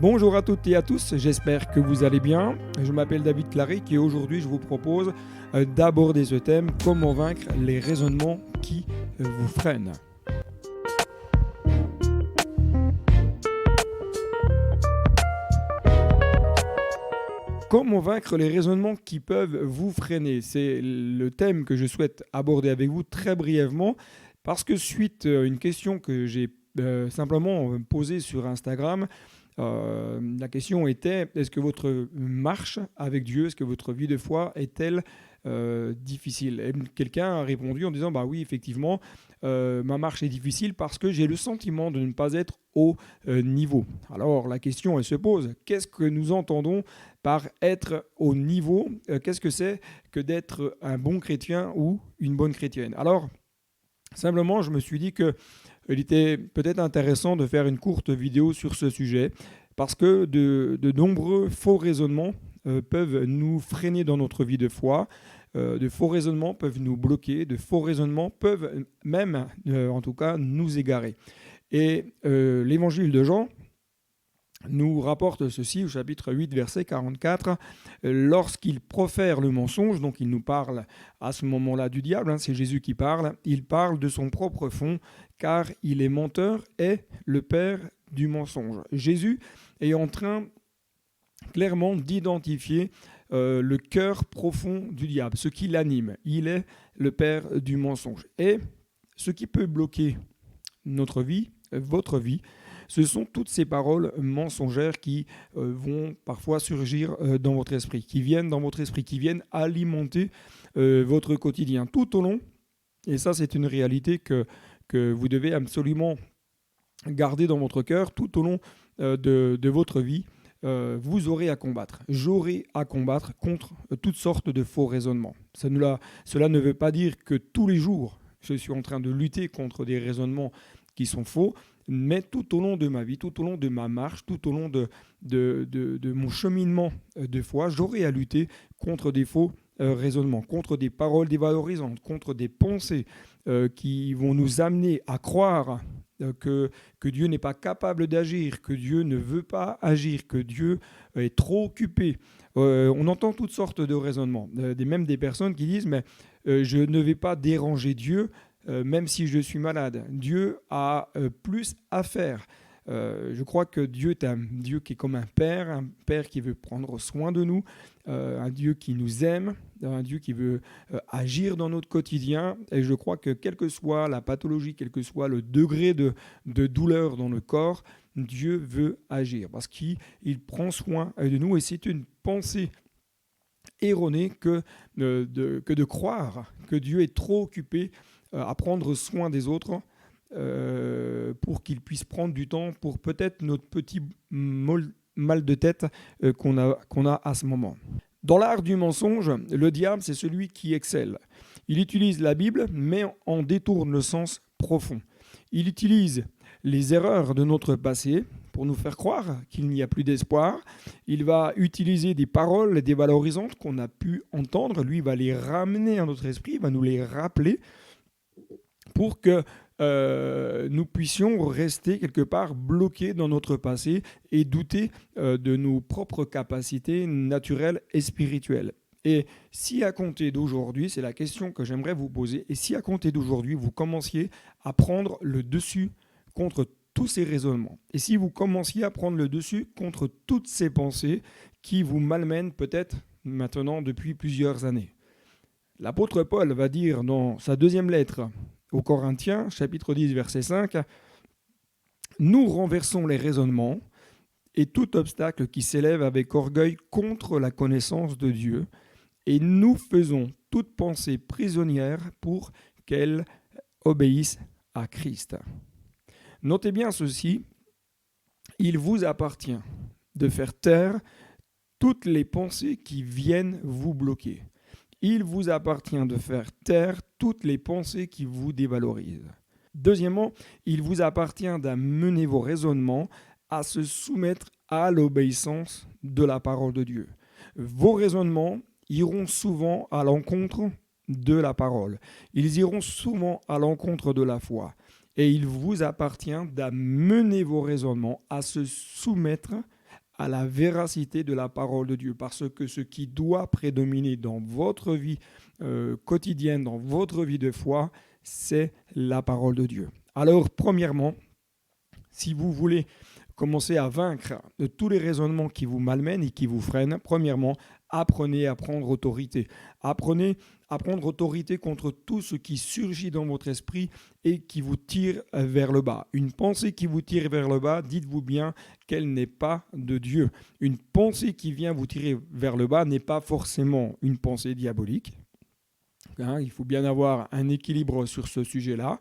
Bonjour à toutes et à tous, j'espère que vous allez bien. Je m'appelle David Claric et aujourd'hui je vous propose d'aborder ce thème, comment vaincre les raisonnements qui vous freinent. Comment vaincre les raisonnements qui peuvent vous freiner? C'est le thème que je souhaite aborder avec vous très brièvement parce que suite à une question que j'ai simplement posée sur Instagram, la question était, est-ce que votre marche avec Dieu, est-ce que votre vie de foi est-elle difficile? Et quelqu'un a répondu en disant, bah oui, effectivement, ma marche est difficile parce que j'ai le sentiment de ne pas être au niveau. Alors la question, elle se pose, qu'est-ce que nous entendons par être au niveau? Qu'est-ce que c'est que d'être un bon chrétien ou une bonne chrétienne? Alors, simplement, je me suis dit qu'il était peut-être intéressant de faire une courte vidéo sur ce sujet parce que de nombreux faux raisonnements peuvent nous freiner dans notre vie de foi. De faux raisonnements peuvent nous bloquer, de faux raisonnements peuvent même, en tout cas, nous égarer. Et l'évangile de Jean nous rapporte ceci au chapitre 8, verset 44. Lorsqu'il profère le mensonge, donc il nous parle à ce moment-là du diable, c'est Jésus qui parle, il parle de son propre fond, car il est menteur et le père du mensonge. Jésus est en train clairement d'identifier le cœur profond du diable, ce qui l'anime. Il est le père du mensonge. Et ce qui peut bloquer notre vie, votre vie, ce sont toutes ces paroles mensongères qui vont parfois surgir dans votre esprit, qui viennent dans votre esprit, qui viennent alimenter votre quotidien tout au long. Et ça, c'est une réalité que vous devez absolument garder dans votre cœur tout au long de votre vie. Vous aurez à combattre, j'aurai à combattre contre toutes sortes de faux raisonnements. Cela ne veut pas dire que tous les jours, je suis en train de lutter contre des raisonnements qui sont faux, mais tout au long de ma vie, tout au long de ma marche, tout au long de mon cheminement de foi, j'aurai à lutter contre des faux raisonnements, contre des paroles dévalorisantes, contre des pensées qui vont nous amener à croire que Dieu n'est pas capable d'agir, que Dieu ne veut pas agir, que Dieu est trop occupé. On entend toutes sortes de raisonnements, même des personnes qui disent « mais je ne vais pas déranger Dieu ». Même si je suis malade, Dieu a plus à faire. Je crois que Dieu est un Dieu qui est comme un père qui veut prendre soin de nous, un Dieu qui nous aime, un Dieu qui veut agir dans notre quotidien. Et je crois que quelle que soit la pathologie, quel que soit le degré de douleur dans le corps, Dieu veut agir parce qu'il prend soin de nous. Et c'est une pensée erronée que de croire que Dieu est trop occupé à prendre soin des autres pour qu'ils puissent prendre du temps pour peut-être notre petit mal de tête qu'on a à ce moment. Dans l'art du mensonge, le diable, c'est celui qui excelle. Il utilise la Bible, mais en détourne le sens profond. Il utilise les erreurs de notre passé pour nous faire croire qu'il n'y a plus d'espoir. Il va utiliser des paroles dévalorisantes qu'on a pu entendre. Lui, il va les ramener à notre esprit, il va nous les rappeler pour que nous puissions rester quelque part bloqués dans notre passé et douter de nos propres capacités naturelles et spirituelles. Et si à compter d'aujourd'hui, c'est la question que j'aimerais vous poser, et si à compter d'aujourd'hui, vous commenciez à prendre le dessus contre tous ces raisonnements, et si vous commenciez à prendre le dessus contre toutes ces pensées qui vous malmènent peut-être maintenant depuis plusieurs années. L'apôtre Paul va dire dans sa deuxième lettre aux Corinthiens, chapitre 10, verset 5, « Nous renversons les raisonnements et tout obstacle qui s'élève avec orgueil contre la connaissance de Dieu, et nous faisons toute pensée prisonnière pour qu'elle obéisse à Christ. » Notez bien ceci, il vous appartient de faire taire toutes les pensées qui viennent vous bloquer. Il vous appartient de faire taire toutes les pensées qui vous dévalorisent. Deuxièmement, il vous appartient d'amener vos raisonnements à se soumettre à l'obéissance de la parole de Dieu. Vos raisonnements iront souvent à l'encontre de la parole. Ils iront souvent à l'encontre de la foi. Et il vous appartient d'amener vos raisonnements à se soumettre à la véracité de la parole de Dieu. Parce que ce qui doit prédominer dans votre vie quotidienne, dans votre vie de foi, c'est la parole de Dieu. Alors, premièrement, si vous voulez commencer à vaincre de tous les raisonnements qui vous malmènent et qui vous freinent, premièrement, apprenez à prendre autorité. Apprenez à prendre autorité contre tout ce qui surgit dans votre esprit et qui vous tire vers le bas. Une pensée qui vous tire vers le bas, dites-vous bien qu'elle n'est pas de Dieu. Une pensée qui vient vous tirer vers le bas n'est pas forcément une pensée diabolique. Il faut bien avoir un équilibre sur ce sujet-là.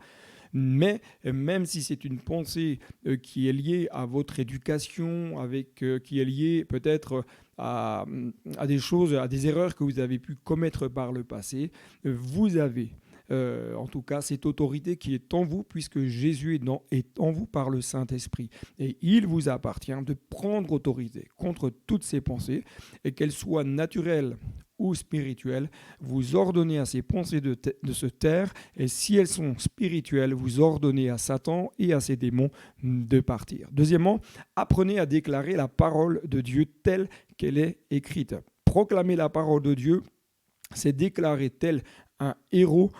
Mais même si c'est une pensée qui est liée à votre éducation, qui est liée peut-être à des choses, à des erreurs que vous avez pu commettre par le passé, vous avez en tout cas cette autorité qui est en vous, puisque Jésus est en vous par le Saint-Esprit. Et il vous appartient de prendre autorité contre toutes ces pensées, et qu'elles soient naturelles ou spirituelles. Vous ordonnez à ces pensées de se taire, et si elles sont spirituelles, vous ordonnez à Satan et à ses démons de partir. Deuxièmement, apprenez à déclarer la parole de Dieu telle qu'elle est écrite. Proclamer la parole de Dieu, c'est déclarer tel un héros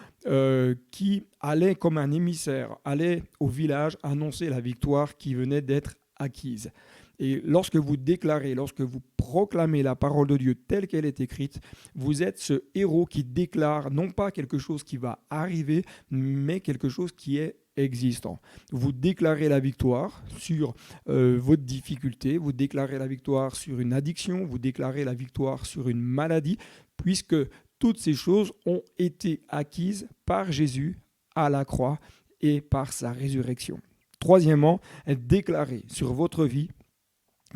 qui allait comme un émissaire, allait au village annoncer la victoire qui venait d'être acquise. Et lorsque vous déclarez, lorsque vous proclamez la parole de Dieu telle qu'elle est écrite, vous êtes ce héros qui déclare non pas quelque chose qui va arriver, mais quelque chose qui est existant. Vous déclarez la victoire sur votre difficulté, vous déclarez la victoire sur une addiction, vous déclarez la victoire sur une maladie, puisque toutes ces choses ont été acquises par Jésus à la croix et par sa résurrection. Troisièmement, déclarez sur votre vie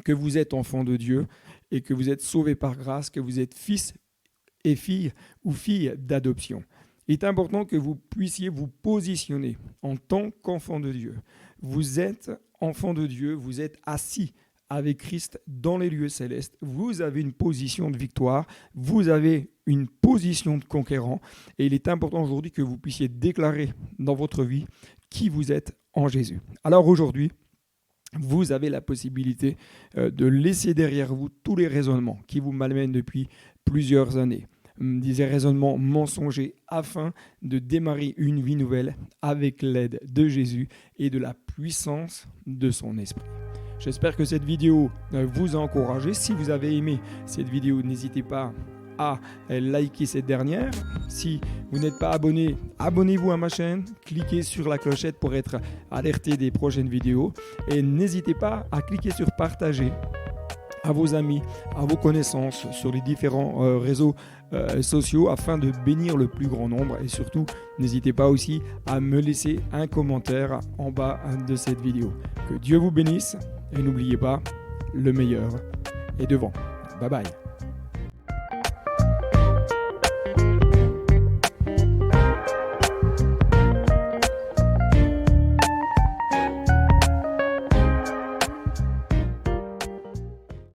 que vous êtes enfant de Dieu et que vous êtes sauvé par grâce, que vous êtes fils et fille ou fille d'adoption. Il est important que vous puissiez vous positionner en tant qu'enfant de Dieu. Vous êtes enfant de Dieu, vous êtes assis avec Christ dans les lieux célestes. Vous avez une position de victoire, vous avez une position de conquérant, et il est important aujourd'hui que vous puissiez déclarer dans votre vie qui vous êtes en Jésus. Alors aujourd'hui, vous avez la possibilité de laisser derrière vous tous les raisonnements qui vous malmènent depuis plusieurs années. Des raisonnements mensongers afin de démarrer une vie nouvelle avec l'aide de Jésus et de la puissance de son esprit. J'espère que cette vidéo vous a encouragé. Si vous avez aimé cette vidéo, n'hésitez pas à liker cette dernière. Si vous n'êtes pas abonné, abonnez-vous à ma chaîne, cliquez sur la clochette pour être alerté des prochaines vidéos et n'hésitez pas à cliquer sur partager à vos amis, à vos connaissances sur les différents réseaux sociaux afin de bénir le plus grand nombre, et surtout n'hésitez pas aussi à me laisser un commentaire en bas de cette vidéo. Que Dieu vous bénisse et n'oubliez pas, le meilleur est devant. Bye bye.